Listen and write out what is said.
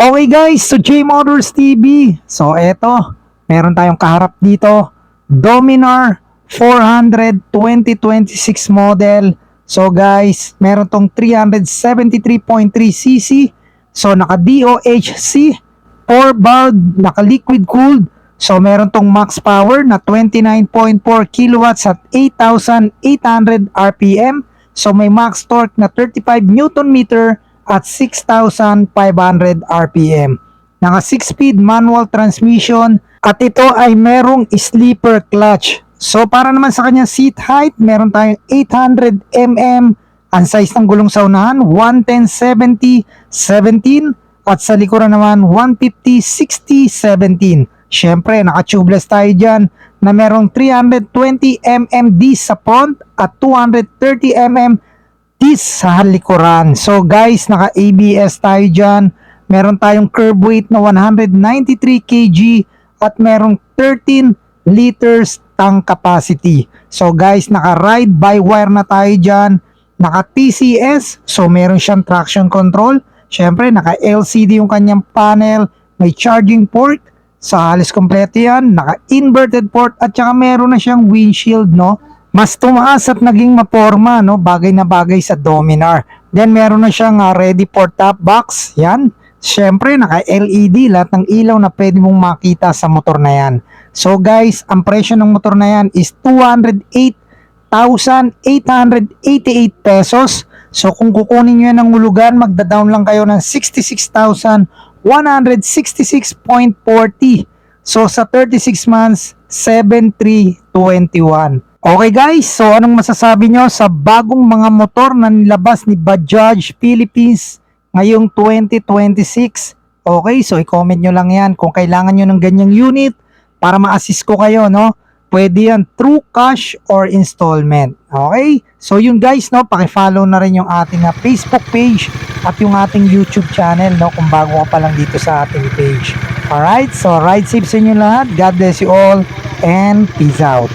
Okay guys, so J Motors TV. So eto, meron tayong kaharap dito, Dominar 400 2026 model. So guys, meron tong 373.3cc. So naka DOHC, 4 valve, naka liquid cooled. So meron tong max power na 29.4 kilowatts at 8,800 RPM. So may max torque na 35 Newton meter at 6,500 RPM. Naka 6-speed manual transmission at ito ay merong sleeper clutch. So para naman sa kanyang seat height, meron tayong 800 mm. Ang size ng gulong sa unahan, 110/70/17 at sa likuran naman 150/60/17. Syempre, naka-tubeless tayo dyan na merong 320 mm disc sa front at 230 mm disc sa likuran. So guys, naka ABS tayo dyan. Meron tayong curb weight na 193 kg at merong 13 liters tank capacity. So guys, naka ride by wire na tayo dyan. Naka TCS, so meron siyang traction control. Syempre, naka LCD yung kanyang panel. May charging port. Sa halos kompleto yan. Naka inverted port at saka meron na siyang windshield, no? Mas tumaas at naging maporma, no? Bagay na bagay sa Dominar. Then meron na siyang ready for top box. Yan. Siyempre, naka-LED lahat ng ilaw na pwede mong makita sa motor na yan. So guys, ang presyo ng motor na yan is 208,888 pesos. So kung kukunin nyo yan ng hulugan, magda-down lang kayo ng 66,166.40. So sa 36 months, 7,321. Okay guys, so anong masasabi nyo sa bagong mga motor na nilabas ni Bajaj Philippines ngayong 2026? Okay, so i-comment nyo lang yan kung kailangan nyo ng ganyang unit para ma-assist ko kayo, no? Pwede yan through cash or installment. Okay, so yun guys, no? Paki-follow na rin yung ating Facebook page at yung ating YouTube channel, no? Kung bago ka pa lang dito sa ating page. Alright, so ride safe sa inyo lahat. God bless you all and peace out.